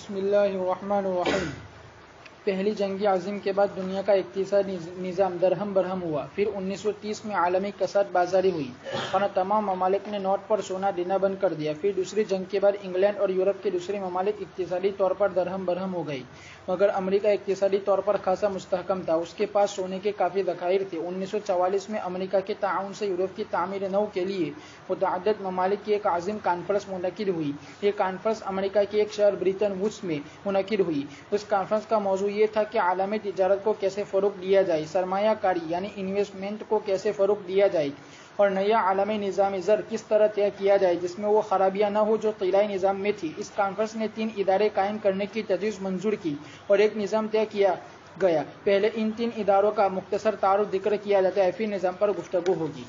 بسم اللہ الرحمن الرحیم۔ پہلی جنگ عظیم کے بعد دنیا کا اقتصادی نظام درہم برہم ہوا۔ پھر 1930 میں عالمی کساد بازاری ہوئی اور تمام ممالک نے نوٹ پر سونا دینا بند کر دیا۔ پھر دوسری جنگ کے بعد انگلینڈ اور یورپ کے دوسرے ممالک اقتصادی طور پر درہم برہم ہو گئی، مگر امریکہ اقتصادی طور پر خاصا مستحکم تھا۔ اس کے پاس سونے کے کافی ذخائر تھے۔ 1944 میں امریکہ کے تعاون سے یورپ کی تعمیر نو کے لیے متعدد ممالک کی ایک عظیم کانفرنس منعقد ہوئی۔ یہ کانفرنس امریکہ کے ایک شہر برٹن ووڈس میں منعقد ہوئی۔ اس کانفرنس کا موضوع یہ تھا کہ عالمی تجارت کو کیسے فروغ دیا جائے، سرمایہ کاری یعنی انویسٹمنٹ کو کیسے فروغ دیا جائے، اور نیا عالمی نظام زر کس طرح طے کیا جائے جس میں وہ خرابیاں نہ ہو جو طلائی نظام میں تھی۔ اس کانفرنس نے 3 ادارے قائم کرنے کی تجویز منظور کی اور ایک نظام طے کیا گیا۔ پہلے ان 3 اداروں کا مختصر تعارف ذکر کیا جاتا ہے، پھر نظام پر گفتگو ہوگی۔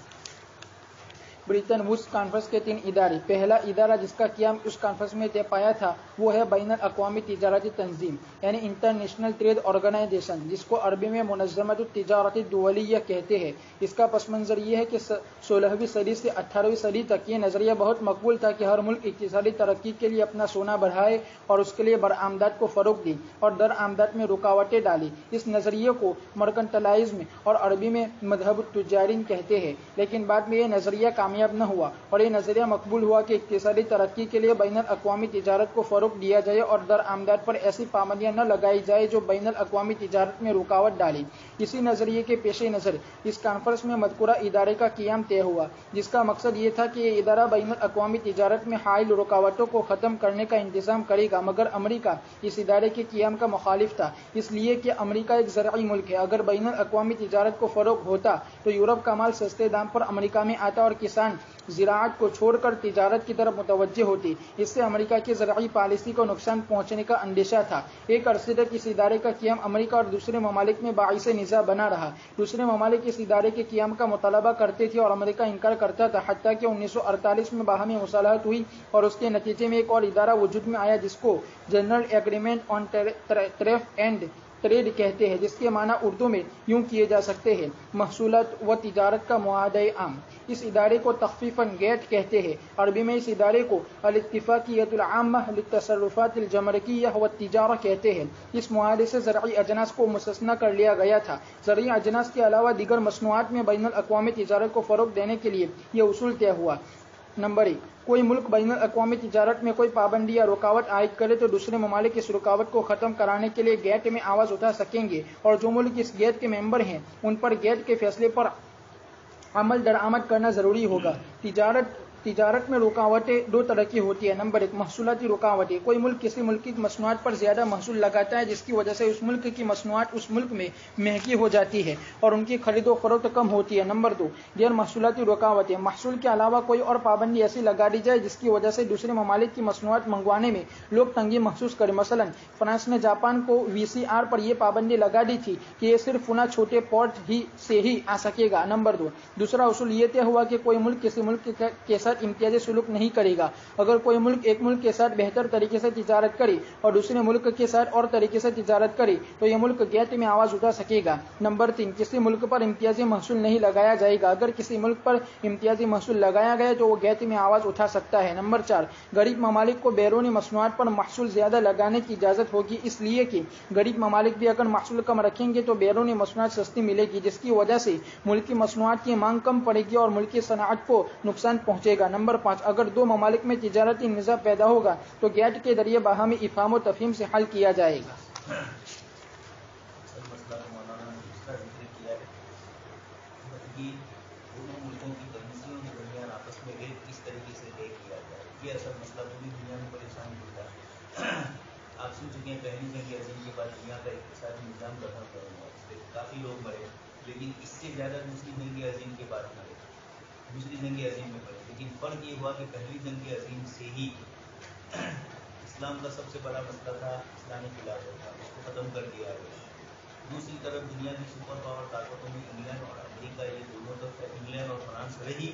برٹن ووڈس کانفرنس کے 3 ادارے۔ پہلا ادارہ جس کا قیام اس کانفرنس میں طے پایا تھا وہ ہے بین الاقوامی تجارتی تنظیم یعنی انٹرنیشنل ٹریڈ آرگنائزیشن، جس کو عربی میں منظمۃ التجارت الدولیہ کہتے ہیں۔ اس کا پس منظر یہ ہے کہ 16ویں صدی سے 18ویں صدی تک یہ نظریہ بہت مقبول تھا کہ ہر ملک اقتصادی ترقی کے لیے اپنا سونا بڑھائے اور اس کے لیے برآمدات کو فروغ دے اور درآمدات میں رکاوٹیں ڈالے۔ اس نظریے کو مرکنٹلائزم اور عربی میں مذہب التجارین کہتے ہیں، لیکن بعد میں یہ نظریہ کامیاب نہ ہوا اور یہ نظریہ مقبول ہوا کہ اقتصادی ترقی کے لیے بین الاقوامی تجارت کو فروغ دیا جائے اور درآمدات پر ایسی پابندیاں نہ لگائی جائے جو بین الاقوامی تجارت میں رکاوٹ ڈالے۔ اسی نظریے کے پیش نظر اس کانفرنس میں مذکورہ ادارے کا قیام طے ہوا، جس کا مقصد یہ تھا کہ یہ ادارہ بین الاقوامی تجارت میں حائل رکاوٹوں کو ختم کرنے کا انتظام کرے گا، مگر امریکہ اس ادارے کے قیام کا مخالف تھا، اس لیے کہ امریکہ ایک زرعی ملک ہے۔ اگر بین الاقوامی تجارت کو فروغ ہوتا تو یورپ کا مال سستے دام پر امریکہ میں آتا اور کسان زراعت کو چھوڑ کر تجارت کی طرف متوجہ ہوتے۔ اس سے امریکہ کی زرعی پالیسی کو نقصان پہنچنے کا اندیشہ تھا۔ ایک عرصے تک اس ادارے کا قیام امریکہ اور دوسرے ممالک میں باعث نزاع بنا رہا۔ دوسرے ممالک اس ادارے کے قیام کا مطالبہ کرتے تھے اور امریکہ انکار کرتا تھا، حتیٰ کہ 1948 میں باہمی مصالحت ہوئی اور اس کے نتیجے میں ایک اور ادارہ وجود میں آیا جس کو General Agreement on Tariff and Trade کہتے ہیں، جس کے معنی اردو میں یوں کیے جا سکتے ہیں: محصولات و تجارت کا معاہدہ عام۔ اس ادارے کو تخفیفاً گیٹ کہتے ہیں۔ عربی میں اس ادارے کو الاتفاقیۃ العامہ للتصرفات الجمرکیہ والتجارہ کہتے ہیں۔ اس معاہدے سے زرعی اجناس کو مستثنی کر لیا گیا تھا۔ زرعی اجناس کے علاوہ دیگر مصنوعات میں بین الاقوامی تجارت کو فروغ دینے کے لیے یہ اصول طے ہوا۔ نمبر 1، کوئی ملک بین الاقوامی تجارت میں کوئی پابندی یا رکاوٹ عائد کرے تو دوسرے ممالک اس رکاوٹ کو ختم کرانے کے لیے گیٹ میں آواز اٹھا سکیں گے، اور جو ملک اس گیٹ کے ممبر ہیں ان پر گیٹ کے فیصلے پر عمل درآمد کرنا ضروری ہوگا۔ تجارت میں رکاوٹیں 2 طرح کی ہوتی ہیں۔ نمبر 1، محصولاتی رکاوٹیں۔ کوئی ملک کسی ملک کی مصنوعات پر زیادہ محصول لگاتا ہے جس کی وجہ سے اس ملک کی مصنوعات اس ملک میں مہنگی ہو جاتی ہے اور ان کی خرید و فروخت کم ہوتی ہے۔ نمبر 2، غیر محصولاتی رکاوٹیں۔ محصول کے علاوہ کوئی اور پابندی ایسی لگا دی جائے جس کی وجہ سے دوسرے ممالک کی مصنوعات منگوانے میں لوگ تنگی محسوس کریں۔ مثلا فرانس نے جاپان کو VCR پر یہ پابندی لگا دی تھی کہ یہ صرف فلاں چھوٹے پورٹ سے ہی آ سکے گا۔ نمبر 2، دوسرا اصول یہ طے ہوا کہ کوئی ملک کسی ملک کے ساتھ امتیازی سلوک نہیں کرے گا۔ اگر کوئی ملک ایک ملک کے ساتھ بہتر طریقے سے تجارت کرے اور دوسرے ملک کے ساتھ اور طریقے سے تجارت کرے تو یہ ملک گیٹ میں آواز اٹھا سکے گا۔ نمبر 3، کسی ملک پر امتیازی محصول نہیں لگایا جائے گا۔ اگر کسی ملک پر امتیازی محصول لگایا گیا تو وہ گیٹ میں آواز اٹھا سکتا ہے۔ نمبر 4، غریب ممالک کو بیرونی مصنوعات پر محصول زیادہ لگانے کی اجازت ہوگی، اس لیے کہ غریب ممالک بھی اگر محصول کم رکھیں گے تو بیرونی مصنوعات سستی ملے گی، جس کی وجہ سے ملکی مصنوعات کی مانگ کم پڑے گی اور ملکی صنعت کو نقصان پہنچے گا۔ نمبر 5، اگر 2 ممالک میں تجارتی نزاع پیدا ہوگا تو گیٹ کے ذریعے باہمی افہام و تفہیم سے حل کیا جائے گا۔ دونوں ملکوں کی کرنسیوں کے درمیان آپس میں ریٹ کس طریقے سے طے کیا جائے، یہ اصل مسئلہ پوری دنیا میں پریشان ہوتا ہے۔ آپ سن چکے ہیں پہلی جنگ عظیم کے بعد دنیا کا اقتصادی نظام بدل گیا، اس سے کافی لوگ مرے، لیکن اس سے زیادہ دوسری جنگ عظیم کے بعد مرے، دوسری جنگ عظیم میں مرے۔ لیکن فرق یہ ہوا کہ پہلی جنگ عظیم سے ہی اسلام کا سب سے بڑا مسئلہ تھا اسلامی خلافت تھا، اس کو ختم کر دیا گیا۔ دوسری طرف دنیا کی سپر پاور طاقتوں میں انگلینڈ اور امریکہ یہ دونوں طرف انگلینڈ اور فرانس رہی،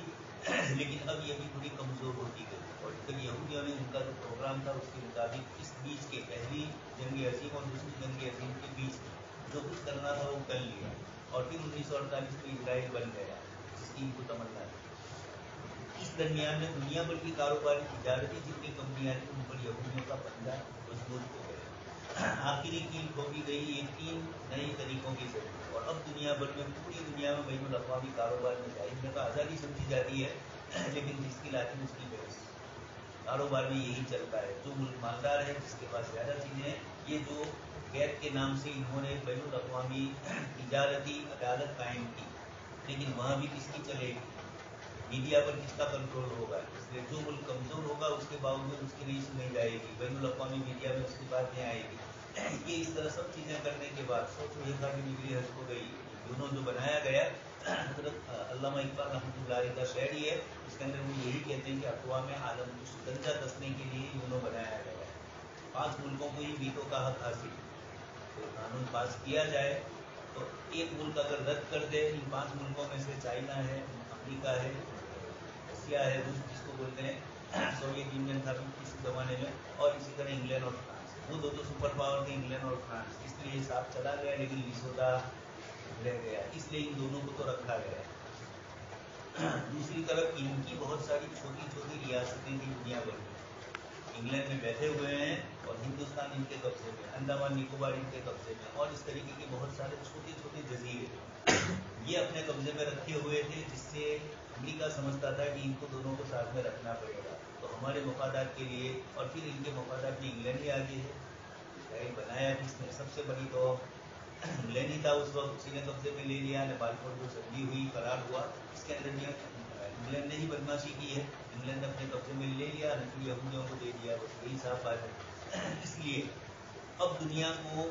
لیکن اب یہ بھی تھوڑی کمزور ہوتی گئی اور پھر یہودیوں نے ان کا جو پروگرام تھا اس کے مطابق اس بیچ کے پہلی جنگ عظیم اور دوسری جنگ عظیم کے بیچ جو کچھ کرنا تھا وہ کر لیا اور پھر 1948 میں اسرائیل بن گیا جس کی ان کو تمنا تھی۔ اس درمیان میں دنیا بھر کی کاروباری تجارتی جتنی کمپنیاں تھیں ان پر یہودیوں کا پنجہ مضبوط ہو گیا. آخری کیل ٹھوکی گئی یہ 3 نئے طریقوں کی ضرورت. اور اب دنیا بھر میں پوری دنیا میں بین الاقوامی کاروبار میں جائز میں تو آزادی سمجھی جاتی ہے لیکن جس کی لاٹھی اس کی بحث. کاروبار میں یہی چلتا ہے. جو ملک مالدار ہے جس کے پاس زیادہ چیزیں ہیں یہ جو گیپ کے نام سے انہوں نے بین الاقوامی تجارتی عدالت قائم کی لیکن وہاں بھی کس کی چلے گی؟ میڈیا پر کس کا کنٹرول ہوگا؟ اس لیے جو ملک کمزور ہوگا اس کے باوجود اس کی نہیں سنی جائے گی, بین الاقوامی میڈیا میں اس کی بات نہیں آئے گی. یہ اس طرح سب چیزیں کرنے کے بعد سوچو یہ تھا کہ ڈگری حج ہو گئی. یونو جو بنایا گیا حضرت علامہ اقبال رحمۃ اللہ علیہ کا شعر ہی ہے, اس کے اندر وہ یہی کہتے ہیں کہ اقوام عالم کو شکنجہ کسنے کے لیے یونو بنایا گیا ہے. 5 ملکوں کو ہی ویٹو کا حق حاصل. کوئی قانون پاس کیا جائے تو ایک ملک اگر رد کر دے, ان 5 ملکوں میں سے چائنا ہے, امریکہ ہے, رشیا ہے, روس جس کو بولتے ہیں, سوویت یونین تھا کسی زمانے میں, اور اسی طرح انگلینڈ اور فرانس. وہ دو سپر پاور تھے انگلینڈ اور فرانس. اس لیے حساب چلا گیا لیکن لسوٹا رہ گیا, اس لیے ان دونوں کو تو رکھا گیا. دوسری طرف ان کی بہت ساری چھوٹی چھوٹی ریاستیں تھیں دنیا بھر میں. انگلینڈ میں بیٹھے ہوئے ہیں اور ہندوستان ان کے قبضے میں, انڈمان نکوبار ان کے قبضے میں, اور اس طریقے کے بہت سارے چھوٹے چھوٹے جزیرے یہ اپنے قبضے میں رکھے ہوئے تھے, جس سے امریکہ سمجھتا تھا کہ ان کو دونوں کو ساتھ میں رکھنا پڑے گا. تو ہمارے مفادات کے لیے, اور پھر ان کے مفادات میں انگلینڈ ہی آگے ہے. بنایا جس نے سب سے بڑی تو انگلینڈ ہی تھا اس وقت, اسی نے قبضے میں لے لیا. نیپال پر جو سندھی ہوئی فرار ہوا اس کے اندر انگلینڈ نے ہی بدماشی کی ہے. انگلینڈ نے اپنے قبضے میں لے لیا, نقلی یہودیوں کو دے دیا, بس یہی صاف بات ہے. اس لیے اب دنیا کو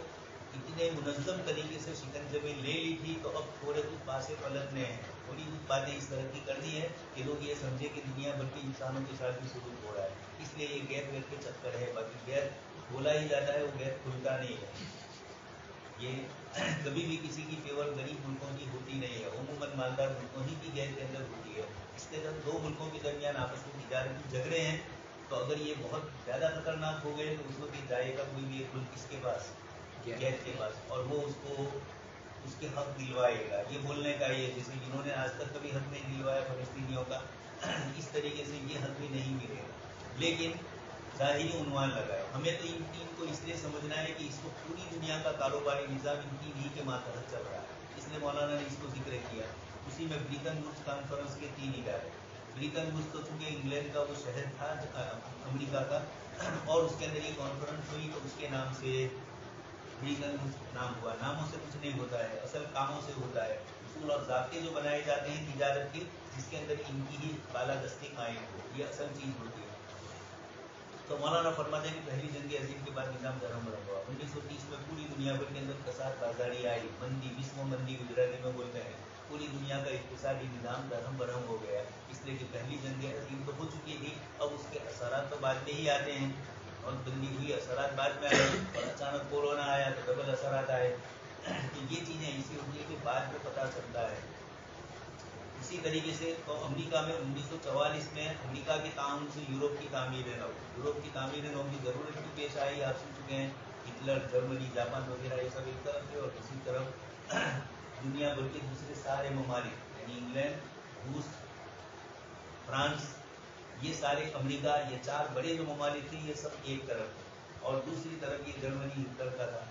اتنے منظم طریقے سے شکنجے میں لے لی تھی تو اب تھوڑے کچھ پاسے پلٹنے ہیں, تھوڑی کچھ باتیں اس طرح کی کر دی ہے کہ لوگ یہ سمجھے کہ دنیا بھر کے انسانوں کے ساتھ بھی سلوک ہو رہا ہے. اس لیے یہ گیپ ویپ کے چکر ہے. باقی گیپ بولا ہی جاتا ہے, وہ گیپ کھلتا نہیں ہے. یہ کبھی بھی کسی کی فیور غریب ملکوں کی ہوتی نہیں ہے, عموماً مالدار ملکوں ہی کی گیپ کے اندر ہوتی ہے. اس کے اندر 2 ملکوں کے درمیان آپس میں تجارتی جھگڑے ہیں تو اگر یہ بہت زیادہ خطرناک ہو گئے تو اس وقت یہ جائے گا کوئی بھی ایک ملک کس کے پاس, گیپ کے پاس, اور وہ اس کو اس کے حق دلوائے گا. یہ بولنے کا یہ جیسے جنہوں نے آج تک کبھی حق نہیں دلوایا فلسطینیوں کا, اس طریقے سے یہ حق بھی نہیں ملے گا. لیکن ظاہری عنوان لگائے. ہمیں تو ان 3 کو اس لیے سمجھنا ہے کہ اس کو پوری دنیا کا کاروباری نظام ان 3 ہی کے ماتحت چل رہا ہے. اس لیے مولانا نے اس کو ذکر کیا. اسی میں بریٹن ووڈز کانفرنس کے 3 ادارے. بریٹن ووڈز تو چونکہ انگلینڈ کا وہ شہر تھا امریکہ کا, اور اس کے اندر یہ کانفرنس ہوئی تو اس کے نام سے بریٹن ووڈز نام ہوا. ناموں سے کچھ نہیں ہوتا ہے, اصل کاموں سے ہوتا ہے. اصول اور ضابطے جو بنائے جاتے ہیں تجارت کے, جس کے اندر ان کی ہی بالادستی قائم ہو, یہ اصل چیز ہوتی ہے. تو مولانا فرماتے ہیں کہ پہلی جنگ عظیم کے بعد نظام درہم برہم ہوا. 1930 میں پوری دنیا بھر کے اندر فساد بازاری آئی, مندی, وسم مندی گجراتی میں بولتے ہیں. پوری دنیا کا اقتصادی نظام درہم برہم ہو گیا, اس لیے کہ پہلی جنگ عظیم تو ہو چکی تھی, اب اس کے اثرات تو بعد میں ہی آتے ہیں. اور بندی ہوئی, اثرات بعد میں آئے, اور اچانک کورونا آیا تو ڈبل اثرات آئے. تو یہ چیزیں ایسی ہوتی ہیں کہ بعد میں پتہ چلتا ہے. اسی طریقے سے تو امریکہ میں 1944 میں امریکہ کے تعاون سے یورپ کی تعمیر نو, یورپ کی تعمیر نو کی ضرورت کی پیش آئی. آپ سن چکے ہیں ہٹلر, جرمنی, جاپان وغیرہ یہ سب ایک طرف تھے, اور دوسری طرف دنیا بھر کے دوسرے سارے ممالک یعنی انگلینڈ, روس, فرانس, یہ سارے امریکہ, یہ 4 بڑے جو ممالک تھے یہ سب ایک طرف تھے. اور دوسری طرف یہ جرمنی ہٹلر کا تھا,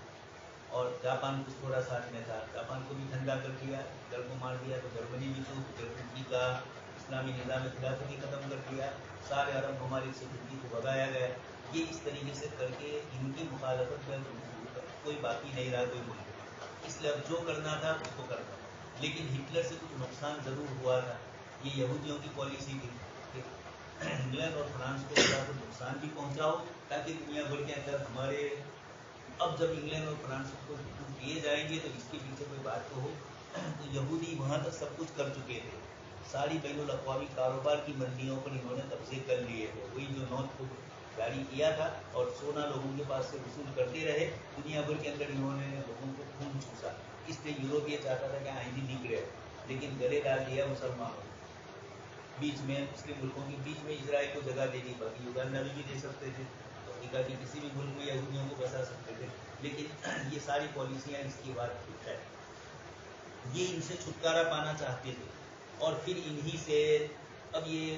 اور جاپان کچھ تھوڑا ساتھ میں تھا. جاپان کو بھی ٹھنڈا کر دیا, ہٹلر کو مار دیا, تو جرمنی بھی تو ترکی کا اسلامی نظام خلافتی ختم کر دیا. سارے عرب ممالک سے ترکی کو بھگایا گیا. یہ اس طریقے سے کر کے ان کی مخالفت میں کوئی باقی نہیں رہا, کوئی ملک. اس لیے اب جو کرنا تھا اس کو کرنا. لیکن ہٹلر سے کچھ نقصان ضرور ہوا تھا. یہ یہودیوں کی پالیسی تھی کہ انگلینڈ اور فرانس کو تھوڑا سا نقصان بھی پہنچاؤ تاکہ دنیا بھر کے اندر ہمارے, اب جب انگلینڈ اور فرانس کو دیے جائیں گے تو اس کے پیچھے کوئی بات تو ہو. تو یہودی وہاں تک سب کچھ کر چکے تھے. ساری بین الاقوامی کاروبار کی منڈیوں پر انہوں نے قبضے کر لیے تھے. وہی جو نوٹ کو جاری کیا تھا, اور سونا لوگوں کے پاس سے وصول کرتے رہے. دنیا بھر کے اندر انہوں نے لوگوں کو خون چوسا. اس لیے یوروپ یہ چاہتا تھا کہ آئندی نگرے, لیکن گلے ڈال دیا مسلمانوں. بیچ میں مسلم ملکوں کے بیچ میں اسرائیل کو جگہ دے دی. باقی یوگنڈا میں بھی دے سکتے تھے, افریقہ کے کسی بھی ملک میں یہودیوں کو بسا سکتے تھے, لیکن یہ ساری پالیسیاں اس کی بات ٹھیک ہے. یہ ان سے چھٹکارا پانا چاہتے تھے, اور پھر انہی سے اب یہ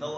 9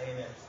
IMF,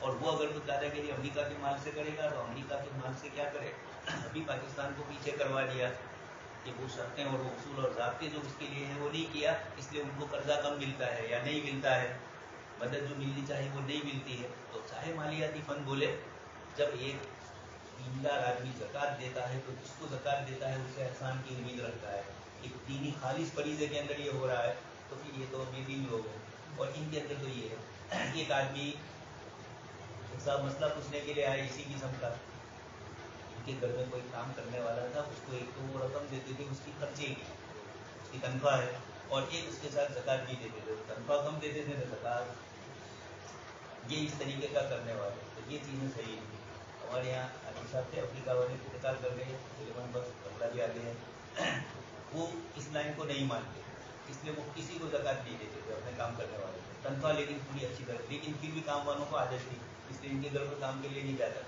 اور وہ اگر کوئی دادا گیری امریکہ کے مال سے کرے گا تو امریکہ کے مال سے کیا کرے. ابھی پاکستان کو پیچھے کروا دیا کہ وہ شرطیں اور وہ اصول اور ضابطے جو اس کے لیے ہیں وہ نہیں کیا, اس لیے ان کو قرضہ کم ملتا ہے یا نہیں ملتا ہے, مدد جو ملنی چاہیے وہ نہیں ملتی ہے. تو چاہے مالیاتی فنڈ بولے, جب ایک دیندار آدمی زکوٰۃ دیتا ہے تو جس کو زکوٰۃ دیتا ہے اسے احسان کی امید رکھتا ہے. ایک دینی خالص فریضے کے اندر یہ ہو رہا ہے, تو پھر یہ تو بے دین لوگ ہیں. اور ان کے اندر تو یہ ہے, ایک آدمی صاحب مسئلہ پوچھنے کے لیے آئے اسی قسم کا, ان کے گھر میں کوئی کام کرنے والا تھا, اس کو ایک تو وہ رقم دیتے تھے اس کی خرچے کی, اس کی تنخواہ ہے, اور ایک اس کے ساتھ زکوٰۃ بھی دیتے تھے, تنخواہ کم دیتے تھے تو زکوٰۃ. یہ اس طریقے کا کرنے والے, تو یہ چیزیں صحیح ہیں. ہمارے یہاں حاجی صاحب تھے افریقہ والے, انتقال کر گئے, تقریباً بس بنگلہ بھی آگے ہیں. وہ اس لائن کو نہیں مانتے, اس لیے وہ کسی کو زکوٰۃ نہیں دیتے تھے اپنے کام کرنے والے کو, تنخواہ لیکن پوری اچھی طرح, لیکن پھر بھی کام والوں کو عادت تھی, اس لیے ان کے گھر کو کام کے لیے نہیں جاتا.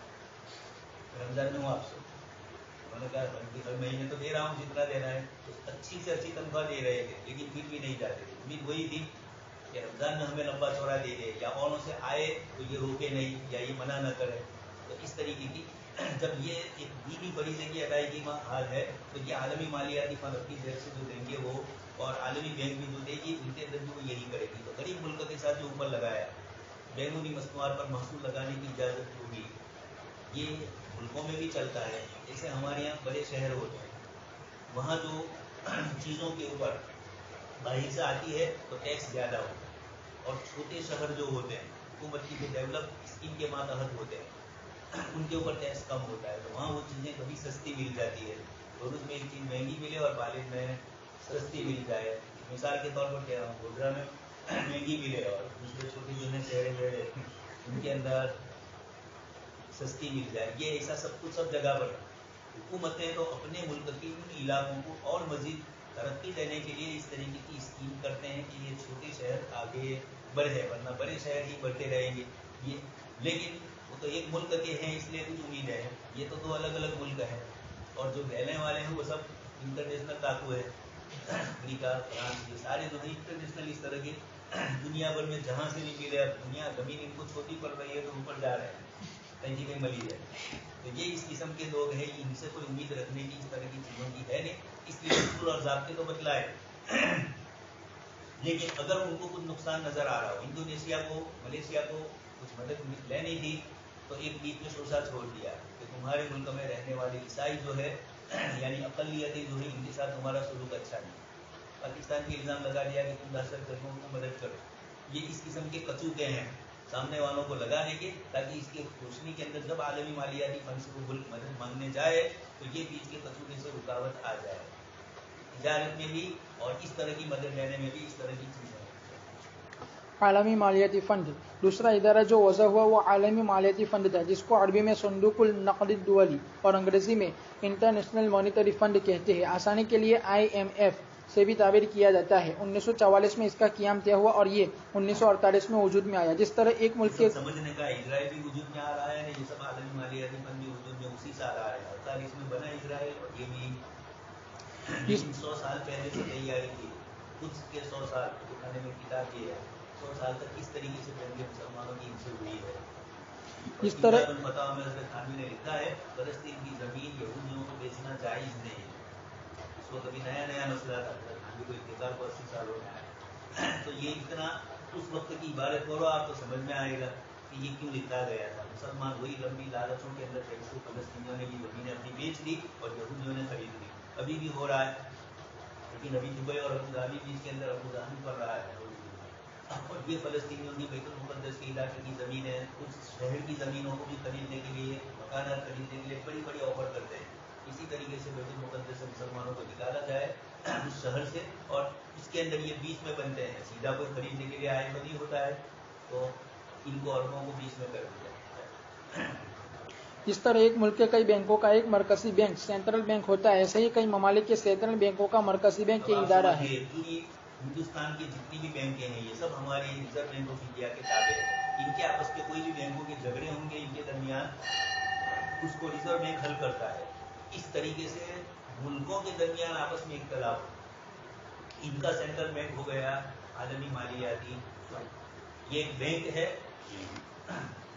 رمضان میں ہوں آپ سے, انہوں نے کہا ہر مہینے تو دے رہا ہوں جتنا دینا ہے, تو اچھی سے اچھی تنخواہ دے رہے تھے, لیکن پھر بھی نہیں جاتے تھے. امید وہی تھی کہ رمضان میں ہمیں لمبا چوڑا دے دے, یا اوروں سے آئے تو یہ روکے نہیں یا یہ منع نہ کرے. تو اس طریقے کی جب یہ ایک دینی فریضے کی ادائیگی کا حال ہے, تو یہ عالمی مالیاتی فنڈ اپنی جیب سے جو دیں گے وہ, اور عالمی بینک بھی جو دے گی ان کے اندر بھی وہ یہی کرے گی. تو غریب ملک کے ساتھ جو اوپر لگایا بیرونی مصنوعات پر محصول لگانے کی اجازت ہوگی, یہ ملکوں میں بھی چلتا ہے. جیسے ہمارے یہاں بڑے شہر ہوتے ہیں, وہاں جو چیزوں کے اوپر باہر سے آتی ہے تو ٹیکس زیادہ ہوتا ہے, اور چھوٹے شہر جو ہوتے ہیں حکومت کی جو ڈیولپ اسکیم کے ماتحت ہوتے ہیں ان کے اوپر ٹیکس کم ہوتا ہے, تو وہاں وہ چیزیں کبھی سستی مل جاتی ہے. بروز میں ایک چیز مہنگی ملے اور بالغ میں سستی مل جائے. مثال کے طور پر کہہ رہا ہوں, گوجرا میں مہنگی ملے اور دوسرے چھوٹے جو ہیں شہرے بڑے ان کے اندر سستی مل جائے. یہ ایسا سب کچھ سب جگہ پر. حکومتیں تو اپنے ملک کے ان علاقوں کو اور مزید ترقی دینے کے لیے اس طریقے کی اسکیم کرتے ہیں کہ یہ چھوٹے شہر آگے بڑھے, ورنہ بڑے شہر ہی بڑھتے رہیں گے. یہ لیکن وہ تو ایک ملک کے ہیں اس لیے کچھ امید ہے, یہ تو دو الگ الگ ملک ہیں, اور جو رہنے والے ہیں وہ سب انٹرنیشنل ڈاکو ہے. امریکہ, فرانس, یہ سارے جو ہیں انٹرنیشنل اس طرح کے دنیا بھر میں جہاں سے بھی ملے, اب دنیا زمین ان کو چھوٹی پڑ رہی ہے تو اوپر جا رہے ہیں, کہیں کی کہیں ملی ہے. تو یہ اس قسم کے لوگ ہیں, ان سے کوئی امید رکھنے کی اس طرح کی چیزوں کی ہے نہیں, اس لیے اصول اور ضابطے تو بتلائے. لیکن اگر ان کو کچھ نقصان نظر آ رہا ہو, انڈونیشیا کو, ملیشیا کو کچھ مدد لینی تھی تو ایک بیچ میں سوچا چھوڑ دیا کہ تمہارے ملک میں رہنے والے عیسائی جو ہے یعنی اقلیتیں جو ہے ان کے ساتھ تمہارا سلوک اچھا نہیں. پاکستان کی الزام لگا دیا کہ تم دہشت گردوں کو مدد کرو. یہ اس قسم کے کچوکے ہیں سامنے والوں کو لگا دیں گے, تاکہ اس کی روشنی کے اندر جب عالمی مالیاتی فنڈ سے وہ ملک مدد مانگنے جائے تو یہ بیچ کے کچوکے سے رکاوٹ آ جائے. تجارت میں بھی اور اس طرح کی مدد لینے میں بھی اس طرح کی چیزیں. عالمی مالیاتی فنڈ. دوسرا ادارہ جو وضع ہوا وہ عالمی مالیاتی فنڈ تھا, جس کو عربی میں صندوق النقد الدولی اور انگریزی میں انٹرنیشنل مانیٹری فنڈ کہتے ہیں. آسانی کے لیے IMF سے بھی تعبیر کیا جاتا ہے. 1944 میں اس کا قیام طے ہوا اور یہ 1948 میں وجود میں آیا. جس طرح ایک ملک کے سمجھنے کا اسرائیل بھی وجود میں آ رہا ہے, یہ سب عالمی مالیاتی فنڈ بھی وجود میں اسی سال آ رہا ہے. 48 میں بنا اسرائیل, اور یہ بھی 100 سال پہلے سے تیاری کی. خود کے 100 سال دکھانے میں کتاب یہ ہے, 100 سال تک کس طریقے سے جنگ مسلمانوں کی ان سے ہوئی ہے. اس طرح فتح میں حضرت تھانوی نے لکھا ہے فلسطین کی زمین یہودیوں کو بیچنا جائز نہیں. اس وقت ابھی نیا نیا مسئلہ تھا, حضرت تھانوی کو انتقال کو 80 سال ہو گیا. تو یہ اتنا اس وقت کی عبارت پڑھو آپ تو سمجھ میں آئے گا کہ یہ کیوں لکھا گیا تھا. مسلمان وہی لمبی لالچوں کے اندر جیسے فلسطینیوں نے بھی زمینیں اپنی بیچ دی اور یہودیوں نے خرید لی. ابھی بھی ہو رہا ہے, لیکن ابھی دبئی اور ابو ظہبی بیچ کے اندر ابو ظہبی پڑ رہا ہے. اور یہ فلسطینیوں کی بیت المقدس کے علاقے کی زمینیں, کچھ شہر کی زمینوں کو بھی خریدنے کے لیے, مکانات خریدنے کے لیے بڑی بڑی آفر کرتے ہیں. اسی طریقے سے بیت المقدس سے مسلمانوں کو نکالا جائے اس شہر سے, اور اس کے اندر یہ بیچ میں بنتے ہیں. سیدھا کوئی خریدنے کے لیے آئے بنی ہوتا ہے تو ان کو عربوں کو بیچ میں کر دیا. جس طرح ایک ملک کے کئی بینکوں کا ایک مرکزی بینک سینٹرل بینک ہوتا ہے, ایسے ہی کئی ممالک کے سینٹرل بینکوں کا مرکزی بینک یہ ادارہ ہے. پوری ہندوستان کی جتنی بھی بینکیں ہیں یہ سب ہماری ریزرو بینک آف انڈیا کے تابع ہیں. ان کے آپس کے کوئی بھی بینکوں کے جھگڑے ہوں گے ان کے درمیان, اس کو ریزرو بینک حل کرتا ہے. اس طریقے سے ملکوں کے درمیان آپس میں اختلاف, ان کا سینٹرل بینک ہو گیا عالمی مالیاتی. یہ ایک بینک ہے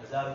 1000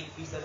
1%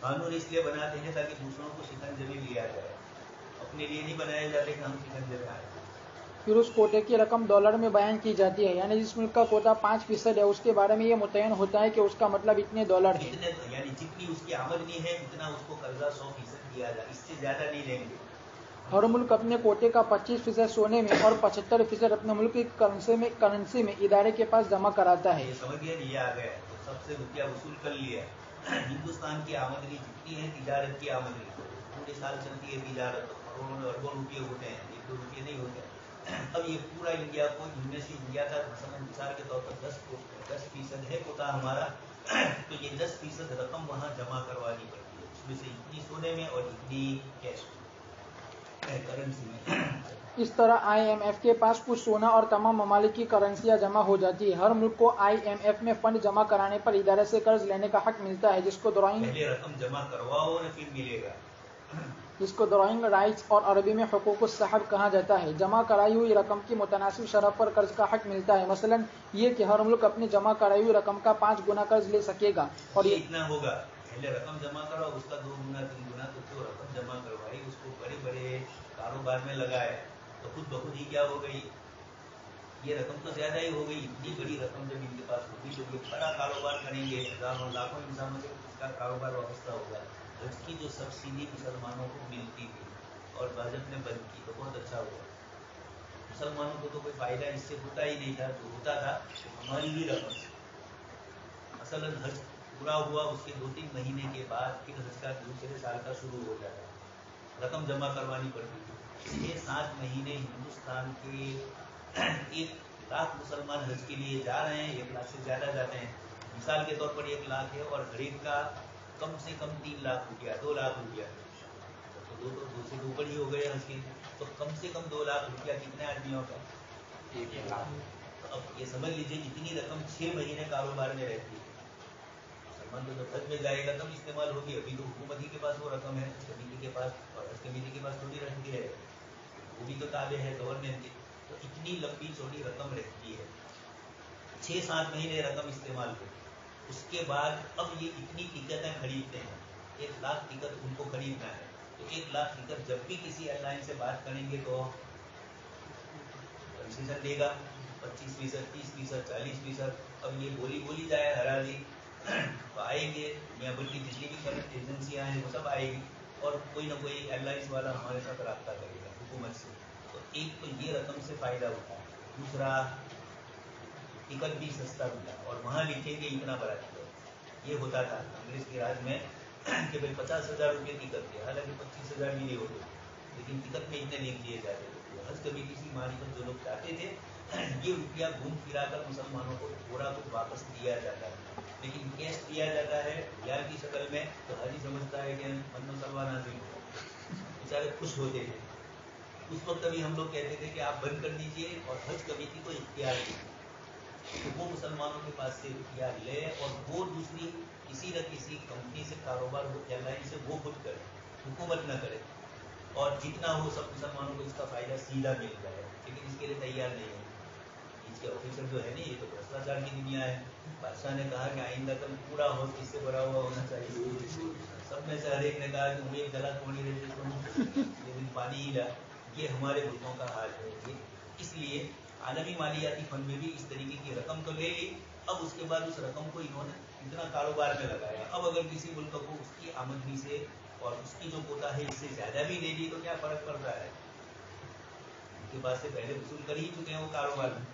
قانون اس لیے بناتے ہیں تاکہ دوسروں کو شکنجے میں لیا جائے, اپنے لیے نہیں بنائے جاتے کہ ہم شکنجے میں آئے. پھر اس کوٹے کی رقم ڈالر میں بیان کی جاتی ہے, یعنی جس ملک کا کوٹا 5% ہے اس کے بارے میں یہ متعین ہوتا ہے کہ اس کا مطلب اتنے ڈالر ہے. یعنی جتنی اس کی آمدنی ہے اتنا اس کو قرضہ 100% دیا جائے, اس سے زیادہ نہیں لیں گے. ہر ملک اپنے کوٹے کا 25% سونے میں اور 75% اپنے ملک کی کرنسی میں ادارے کے پاس جمع کراتا ہے. یہ سمجھ گیا, یہ آ گیا تو سب سے روپیہ وصول کر لیا. ہندوستان کی آمدنی جتنی ہے تجارت کی آمدنی پورے سال چلتی ہے تجارت, کروڑوں اربوں روپئے ہوتے ہیں, 1-2 روپئے نہیں ہوتے. اب یہ پورا انڈیا کو ان میں سے انڈیا کا مثلاً مثال کے طور پر 10% ہے کوٹا ہمارا, تو یہ 10% رقم وہاں جمع کروانی پڑتی ہے, اس میں سے اتنی سونے میں اور اتنی کیش میں کرنسی میں. اس طرح IMF کے پاس کچھ سونا اور تمام ممالک کی کرنسیاں جمع ہو جاتی ہے. ہر ملک کو IMF میں فنڈ جمع کرانے پر ادارے سے قرض لینے کا حق ملتا ہے, جس پہلے رقم جمع کرواؤ اور پھر ملے گا. ڈرائنگ رائٹس اور عربی میں حقوق الصحب کہا جاتا ہے. جمع کرائی ہوئی رقم کی متناسب شرح پر قرض کا حق ملتا ہے, مثلا یہ کہ ہر ملک اپنی جمع کرائی ہوئی رقم کا 5 گنا قرض لے سکے گا. اور یہ اتنا ہوگا, پہلے رقم جمع کرو, اس کا 2 گنا 3 گنا, تو جو رقم جمع کروائی اس کو بڑے بڑے کاروبار میں لگائے تو خود بخود ہی کیا ہو گئی, یہ رقم تو زیادہ ہی ہو گئی. اتنی بڑی رقم جب ان کے پاس ہوگی تو یہ بڑا کاروبار کریں گے, ہزاروں لاکھوں انسانوں سے اس کا کاروبار وابستہ ہوگا. حج کی جو سبسڈی مسلمانوں کو ملتی تھی اور بھارت نے بند کی تو بہت اچھا ہوا. مسلمانوں کو تو کوئی فائدہ اس سے ہوتا ہی نہیں تھا, جو ہوتا تھا ہماری بھی رقم سے. مثلا حج پورا ہوا, اس کے 2-3 مہینے کے بعد پھر حج کا دوسرے سال کا شروع ہو جاتا ہے, رقم جمع کروانی پڑتی تھی. 6-7 مہینے ہندوستان کے 1 لاکھ مسلمان حج کے لیے جا رہے ہیں, 1 لاکھ سے زیادہ جاتے ہیں. مثال کے طور پر 1 لاکھ ہے اور ہر ایک کا کم سے کم 3 لاکھ روپیہ, 2 لاکھ روپیہ, تو 2 سے اوپر ہی ہو گئے حج کے, تو کم سے کم 2 لاکھ روپیہ کتنے آدمیوں کا, 1 لاکھ. تو اب یہ سمجھ لیجیے اتنی رقم 6 مہینے کاروبار میں رہتی ہے. مسلمان تو جب حج میں جائے گا تب استعمال ہوگی, ابھی تو حکومت ہی کے پاس وہ رقم ہے, حج کمیٹی کے پاس, اور حج کمیٹی کے پاس تھوڑی رکھتی ہے, وہ بھی تو تابع ہے گورنمنٹ کی. تو اتنی لمبی چوڑی رقم رہتی ہے, 6-7 مہینے رقم استعمال ہوتی. اس کے بعد اب یہ اتنی ٹکٹیں خریدتے ہیں, 1 لاکھ ٹکٹ ان کو خریدنا ہے, تو 1 لاکھ ٹکٹ جب بھی کسی ایئر لائن سے بات کریں گے تو کنسیشن دے گا, 25%, 30%, 40%. اب یہ بولی جائے ہر آدمی تو آئیں گے, یا بلکہ جتنی بھی کرنٹ ایجنسیاں ہیں وہ سب آئے گی, اور کوئی نہ کوئی ایئر لائنس والا ہمارے ساتھ رابطہ کرے گا حکومت سے. تو ایک تو یہ رقم سے فائدہ ہوتا ہے, دوسرا ٹکٹ بھی سستا ملا, اور وہاں لکھیں گے اتنا بڑا ٹکٹ. یہ ہوتا تھا کانگریس کے راج میں کہ بھائی 50,000 روپئے ٹکٹ تھے, حالانکہ 25,000 بھی نہیں ہوتے, لیکن ٹکٹ میں اتنے لکھ دیے جاتے تھے. حج کمیٹی کی معرفت جو لوگ چاہتے تھے, یہ روپیہ گھوم پھرا کر مسلمانوں کو تھوڑا کچھ واپس دیا جاتا ہے, لیکن کیش دیا جاتا ہے ریال کی شکل میں, تو حاجی سمجھتا ہے کہ من مسلمان نازل ہو, بیچارے خوش ہوتے تھے. اس وقت ابھی ہم لوگ کہتے تھے کہ آپ بند کر دیجئے اور حج کمیٹی کو اختیار دیجیے, تو وہ مسلمانوں کے پاس سے اختیار لے اور وہ دوسری کسی نہ کسی کمپنی سے کاروبار ایئر لائن سے وہ خود کرے, حکومت نہ کرے, اور جتنا ہو سب مسلمانوں کو اس کا فائدہ سیدھا مل جائے. لیکن اس کے لیے تیار نہیں ہے. اس کے آفیسر جو ہے نا, یہ تو بھرشٹاچار کی دنیا ہے. بادشاہ نے کہا کہ آئندہ کل پورا ہو اس سے بھرا ہوا ہونا چاہیے. سب میں سے ہر ایک نے کہا کہ مجھے گلا تھوڑی رہتی تو لیکن پانی ہی رہا. یہ ہمارے ملکوں کا حال ہے. یہ اس لیے عالمی مالیاتی فنڈ میں بھی اس طریقے کی رقم تو لے لی, اب اس کے بعد اس رقم کو انہوں نے اتنا کاروبار میں لگایا. اب اگر کسی ملک کو اس کی آمدنی سے اور اس کی جو کوتا ہے اس سے زیادہ بھی لے لی تو کیا فرق پڑتا ہے, ان کے پاس سے پہلے وصول کر ہی چکے ہیں وہ کاروبار میں.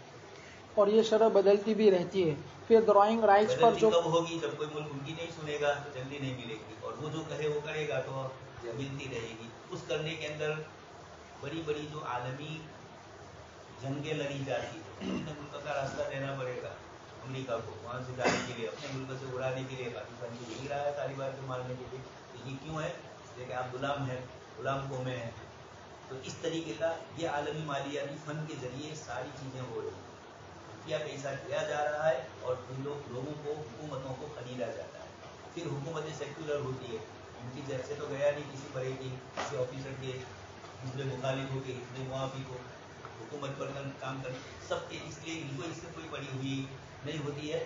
اور یہ شرح بدلتی بھی رہتی ہے. پھر ڈرائنگ رائٹس پر جو کب ہوگی, جب کوئی ملک ان کی نہیں سنے گا تو جلدی نہیں ملے گی, اور وہ جو کہے وہ کرے گا تو ملتی رہے گی. اس کرنے کے اندر بڑی بڑی جو عالمی جنگیں لڑی جاتی ہیں, اپنے ملک کا راستہ دینا پڑے گا امریکہ کو, وہاں سے جانے کے لیے, اپنے ملک سے اڑانے کے لیے. پاکستان کو یہی رہا ہے طالبان کو مارنے کے لیے. تو یہ کیوں ہے, اس لیے کہ آپ غلام ہیں, غلام قومیں ہیں. تو اس طریقے کا یہ عالمی مالیاتی فنڈ کے ذریعے ساری چیزیں ہو رہی ہیں. روپیہ پیسہ دیا جا رہا ہے اور ان لوگوں کو, حکومتوں کو خریدا جاتا ہے. پھر حکومتیں سیکولر ہوتی ہے, ان کی جیب سے تو گیا نہیں کسی بڑے کی, کسی آفیسر کے, اس میں مخالف ہو کے, اس میں موافق ہو, حکومت پر کام کر سب کے. اس لیے ان کو اس سے کوئی پڑی ہوئی نہیں ہوتی ہے.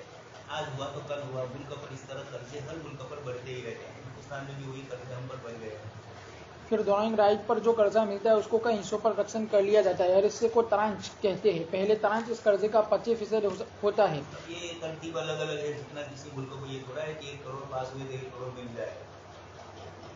آج ہوا تو کل ہوا, ملک پر اس طرح قرضے ہر ملک پر بڑھتے ہی رہتے ہیں. ہندوستان میں پھر ڈرائنگ رائٹ پر جو قرضہ ملتا ہے اس کو کئی حصوں پر تقسیم کر لیا جاتا ہے اور اس سے کو ترانچ کہتے ہیں. پہلے ترانچ اس قرضے کا 25% ہوتا ہے. یہ ترتیب الگ الگ ہے. جتنا کسی ملک کو یہ تھوڑا ہے کہ 1 کروڑ پاس ہوئے تو 1 کروڑ مل جائے.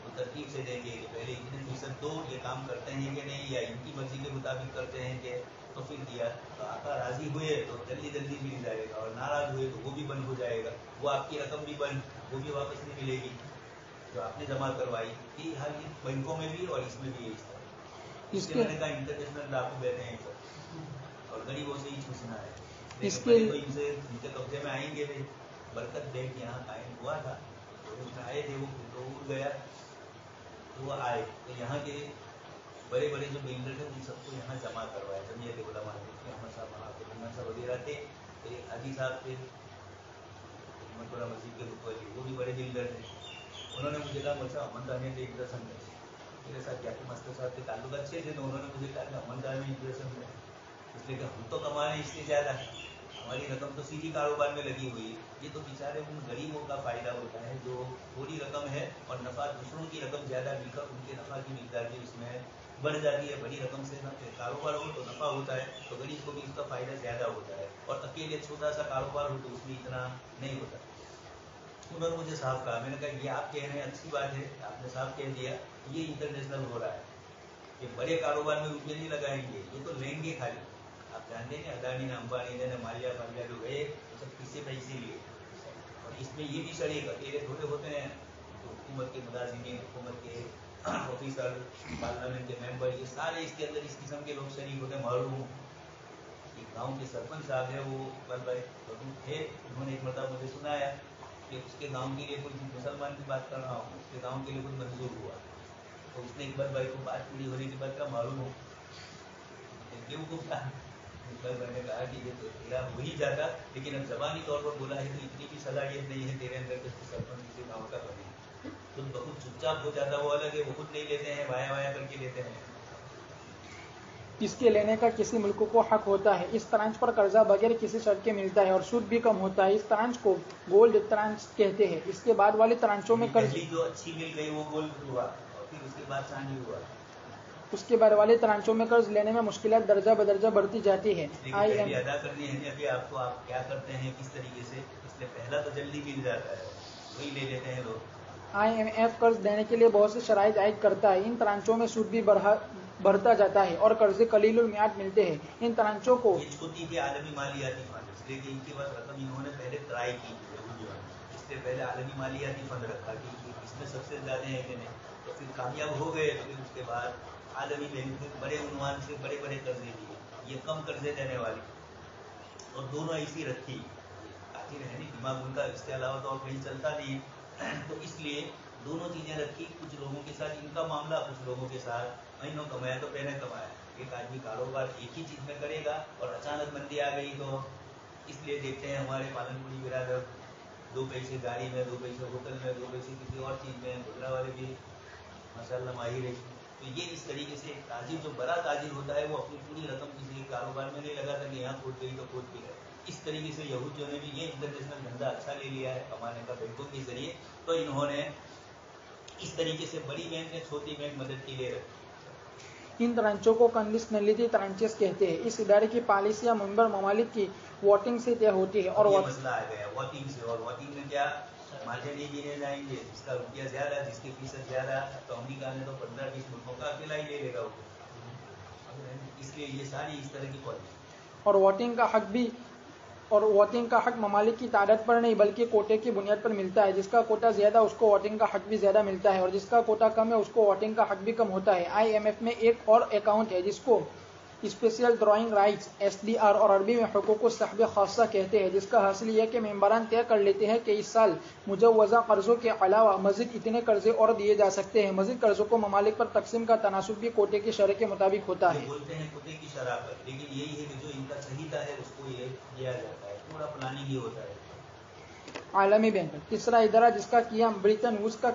وہ ترتیب سے دیں گے کہ پہلے اتنے فیصد دو, یہ کام کرتے ہیں کہ نہیں, یا ان کی مرضی کے مطابق کرتے ہیں کہ تو پھر دیا. تو آقا راضی ہوئے تو جلدی جلدی مل جائے گا, اور ناراض ہوئے تو وہ بھی بند ہو جائے گا. وہ آپ کی رقم بھی بند, وہ بھی واپس نہیں ملے گی جو آپ نے جمع کروائی. یہ حال بینکوں میں بھی اور اس میں بھی اس طرح. اس کے میں نے کہا انٹرنیشنل لاکھوں بیٹھے ہیں سر, اور غریبوں سے ہی چھوٹنا ہے. اس کے تو ان سے ان کے قبضے میں آئیں گے. برکت بینک یہاں قائم ہوا تھا, اس میں آئے تھے, وہ تو اڑ گیا. تو وہ آئے تو یہاں کے بڑے بڑے جو بلڈر تھے ان سب کو یہاں جمع کروایا. جمعیت علماء احمد صاحب صاحب وغیرہ تھے, حاجی صاحب تھے مکورہ مسجد کے متولی, وہ بھی بڑے بلڈر تھے. انہوں نے مجھے کہا مجھے امن صاحب نے انٹریسن ہے. میرے ساتھ کیا کہ مستر صاحب کے تعلق اچھے تھے, تو انہوں نے مجھے کہا کہ امن صاحب میں انٹریسن ہے, اس لیے کہ ہم تو کما رہے ہیں اس سے زیادہ, ہماری رقم تو سیدھی کاروبار میں لگی ہوئی ہے. یہ تو بیچارے ان غریبوں کا فائدہ ہوتا ہے جو تھوڑی رقم ہے اور نفع دوسروں کی رقم زیادہ مل کر ان کے نفع کی مقدار بھی اس میں بڑھ جاتی ہے. بڑی رقم سے کاروبار ہو تو نفع ہوتا ہے, تو غریب کو بھی اس کا فائدہ زیادہ ہوتا ہے, اور اکیلے چھوٹا سا کاروبار ہو تو اس میں اتنا نہیں ہوتا. انہوں نے مجھے صاف کہا, میں نے کہا یہ آپ کہہ رہے ہیں اچھی بات ہے, آپ نے صاف کہہ دیا, یہ انٹرنیشنل ہو رہا ہے کہ بڑے کاروبار میں روپئے نہیں لگائیں گے, یہ تو لیں گے خالی. آپ جانتے ہیں اڈانی نے, امبانی نے, مالیا فالیا جو گئے وہ سب کس سے پیسے لیے, اور اس میں یہ بھی شریک اکیلے تھوڑے ہوتے ہیں. تو حکومت کے ملازمین, حکومت کے آفیسر, پارلیمنٹ کے ممبر, یہ سارے اس کے اندر اس قسم کے لوگ شریک ہوتے ہیں. معلوم ایک گاؤں کے سرپنچ صاحب ہیں, وہ اقبال بھائی تھے, انہوں نے ایک مرتبہ مجھے سنایا کہ اس کے گاؤں کے لیے کوئی مسلمان کی بات کر رہا ہوں, اس کے گاؤں کے لیے کچھ منظور ہوا, تو اس نے اقبال بھائی کو بات پوری ہونے کے بعد کا معلوم ہو کیوں کو کیا. اقبال بھائی نے کہا کہ یہ تو تیرا ہو ہی جاتا, لیکن اب زبانی طور پر بولا ہے تو اتنی بھی صلاحیت نہیں ہے تیرے اندر کہ سرپنچ کسی گاؤں کا بنے. خود بہت چپ چاپ ہو جاتا, وہ الگ ہے, وہ خود نہیں لیتے ہیں, وایا وایا کر کے لیتے ہیں. اس کے لینے کا کسی ملک کو حق ہوتا ہے. اس ترانچ پر قرضہ بغیر کسی شرط کے ملتا ہے اور سود بھی کم ہوتا ہے. اس ترانچ کو گولڈ ترانچ کہتے ہیں. اس کے بعد والے ترانچوں میں قرض جو اچھی مل گئی وہ گولڈ ہوا, اور پھر اس کے بعد چاندی ہوا. اس کے بعد والے ترانچوں میں قرض لینے میں مشکلات درجہ بدرجہ بڑھتی جاتی ہے. پہلے ادا کرنی ہے. ابھی آپ کو آپ کیا کرتے ہیں کس طریقے سے, اس لیے پہلا تو جلدی مل جاتا ہے, وہی لے لیتے ہیں لوگ. IMF قرض دینے کے لیے بہت سے شرائط عائد کرتا ہے. ان ترانچوں میں سود بھی بڑھتا جاتا ہے اور قرضے قلیل المیعاد ملتے ہیں. ان ترانچوں کو یہ چھوٹی تھی عالمی مالیاتی فنڈ, اس لیے کہ ان کے پاس رقم انہوں نے پہلے ٹرائی کی, اس سے پہلے عالمی مالیاتی فنڈ رکھا کہ اس میں سب سے زیادہ ہے کہ نہیں, تو پھر کامیاب ہو گئے. تو پھر اس کے بعد عالمی بینک میں بڑے عنوان سے بڑے بڑے قرضے دیے, یہ کم قرضے دینے والی, اور دونوں ایسی رکھی. آخر ہے نہیں, دماغ ان کا اس کے علاوہ تو اور کہیں چلتا نہیں, تو اس لیے دونوں چیزیں رکھی. کچھ لوگوں کے ساتھ ان کا معاملہ, کچھ لوگوں کے ساتھ مہینوں کمایا تو پہلے کمایا. ایک آدمی کاروبار ایک ہی چیز میں کرے گا اور اچانک مندی آ گئی, تو اس لیے دیکھتے ہیں ہمارے پالن پوری برادر 2 پیسے گاڑی میں, 2 پیسے ہوٹل میں, 2 پیسے کسی اور چیز میں, گجرا والے بھی ماشاء اللہ ماہر ہے. تو یہ اس طریقے سے تاجر جو بڑا تاجر ہوتا ہے وہ اپنی پوری رقم کسی کاروبار میں نہیں لگاتا کہ یہاں کھوٹ گئی تو کھوٹ گئی ہے. اس طریقے سے یہودیوں نے بھی یہ انٹرنیشنل دھندا اچھا لے لیا ہے کمانے کا بینکوں کے ذریعے, تو انہوں نے اس طریقے سے بڑی بینک نے چھوٹی بینک مدد کے لیے رکھی. ان ترانچوں کو کنڈیشنلٹی ترانچز کہتے ہیں. اس ادارے کی پالیسیاں ممبر ممالک کی ووٹنگ سے طے ہوتی ہے. اور یہ مسئلہ آ گیا ووٹنگ سے, اور ووٹنگ میں کیا مارجن نہیں گنے جائیں گے, جس کا روپیہ زیادہ, جس کی فیصد زیادہ, تو امریکہ نے تو 15-20 ملکوں کا اکیلا ہی لے لے گا. اس لیے یہ ساری اس طرح کی پالیسی. اور ووٹنگ کا حق ممالک کی تعداد پر نہیں بلکہ کوٹے کی بنیاد پر ملتا ہے. جس کا کوٹا زیادہ اس کو ووٹنگ کا حق بھی زیادہ ملتا ہے, اور جس کا کوٹا کم ہے اس کو ووٹنگ کا حق بھی کم ہوتا ہے. IMF میں ایک اور اکاؤنٹ ہے جس کو اسپیشل ڈرائنگ رائٹس SDR اور عربی میں حقوق الصحب خاصہ کہتے ہیں, جس کا حاصل یہ کہ ممبران طے کر لیتے ہیں کہ اس سال مجوزہ قرضوں کے علاوہ مزید اتنے قرضے اور دیے جا سکتے ہیں. مزید قرضوں کو ممالک پر تقسیم کا تناسب بھی کوٹے کی شرح کے مطابق ہوتا ہے. بولتے ہیں کوٹے کی شرح پر, لیکن یہی ہے کہ جو ان کا صحیح ہے اس کو یہ دیا جاتا ہے, پورا پلاننگ یہ ہوتا ہے. عالمی بینک تیسرا ادارہ جس کا قیام برٹن ووڈز کا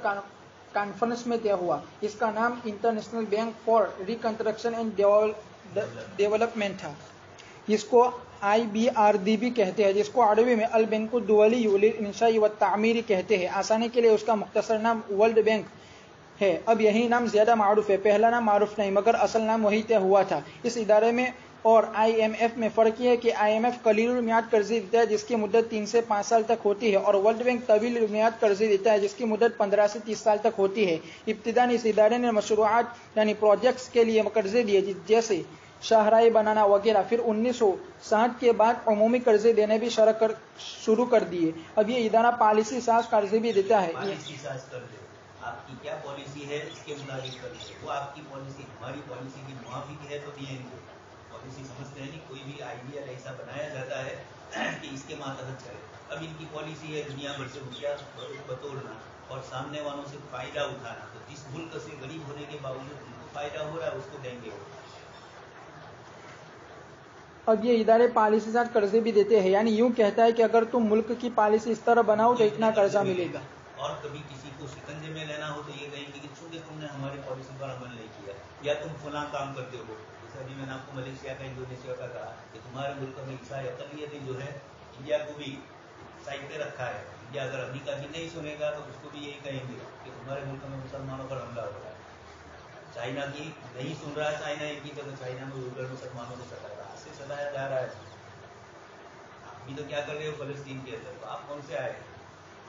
کانفرنس میں طے ہوا. اس کا نام international bank for reconstruction and development تھا, جس کو IBRD بھی کہتے ہیں, جس کو عربی میں البنک الدولی للانشاء والتعمیر کہتے ہیں. آسانی کے لیے اس کا مختصر نام ورلڈ بینک ہے. اب یہی نام زیادہ معروف ہے. پہلا نام معروف نہیں مگر اصل نام وہی طے ہوا تھا. اس ادارے میں اور IMF میں فرق یہ ہے کہ IMF قلیل المیعاد قرضے دیتا ہے جس کی مدت 3 سے 5 سال تک ہوتی ہے اور ورلڈ بینک طویل المیعاد قرضے دیتا ہے جس کی مدت 15 سے 30 سال تک ہوتی ہے. ابتداً اس ادارے نے مشروعات یعنی پروجیکٹس کے لیے قرضے دیے جیسے شاہراہیں بنانا وغیرہ. پھر 1960 کے بعد عمومی قرضے دینے بھی شروع کر دیے. اب یہ ادارہ پالیسی ساز قرضے بھی دیتا ہے. پالیسی ساز کر دے آپ کی کیا پالیسی ہے اس کے مطابق کر دے. وہ آپ کی پالیسی ہماری پالیسی کی موافق ہے تو دیں گے. پالیسی سمجھتے ہیں کوئی بھی آئیڈیا ایسا بنایا جاتا ہے کہ اس کے ماتحت چلے. اب ان کی پالیسی ہے دنیا بھر سے روپیہ بٹورنا اور سامنے والوں سے فائدہ اٹھانا. تو جس ملک سے غریب ہونے کے باوجود ان کو فائدہ ہو رہا ہے اس کو دیں گے. اب یہ ادارے پالیسی ساز قرضے بھی دیتے ہیں یعنی یوں کہتا ہے کہ اگر تم ملک کی پالیسی اس طرح بناؤ تو اتنا قرضہ ملے گا. اور کبھی کسی کو شکنجے میں لینا ہو تو یہ کہیں گے کہ چونکہ تم نے ہماری پالیسی پر عمل نہیں کیا یا تم فلاں کام کرتے ہو. جیسے ابھی میں نے آپ کو ملیشیا کا انڈونیشیا کا کہا کہ تمہارے ملک میں عیسائی اقلیتیں جو ہے انڈیا کو بھی سائڈ پہ رکھا ہے. انڈیا اگر امریکہ بھی نہیں سنے گا تو اس کو بھی یہی کہیں گے کہ تمہارے ملک میں مسلمانوں پر حملہ ہو رہا ہے. چائنا کی نہیں سن رہا ہے چائنا ایک کی طرح چائنا میں روبر مسلمانوں کو ستا رہا ہے. سے ستایا جا رہا ہے. ابھی تو کیا کر رہے ہو فلسطین کے اندر تو آپ کون سے آئے.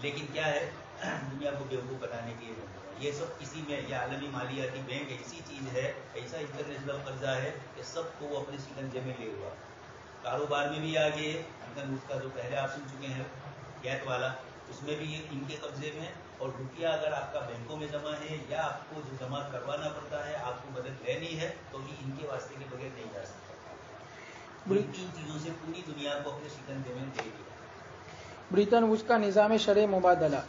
لیکن کیا ہے دنیا کو بیوقوف بنانے کے لیے یہ سب کسی میں یہ عالمی مالیاتی بینک ایسی چیز ہے ایسا انٹرنیشنل قرضہ ہے کہ سب کو وہ اپنے شکنجے میں لے ہوا. کاروبار میں بھی آگے اس کا جو پہلے آپ سن چکے ہیں گیٹ والا اس میں بھی یہ ان کے قبضے میں. اور روپیہ اگر آپ کا بینکوں میں جمع ہے یا آپ کو جو جمع کروانا پڑتا ہے آپ کو مدد لینی ہے تو بھی ان کے واسطے کے بغیر نہیں جا سکتا. ان چیزوں سے پوری دنیا کو اپنے شکنجے میں دے دیا. برطن ووڈز کا نظام شرح مبادلہ.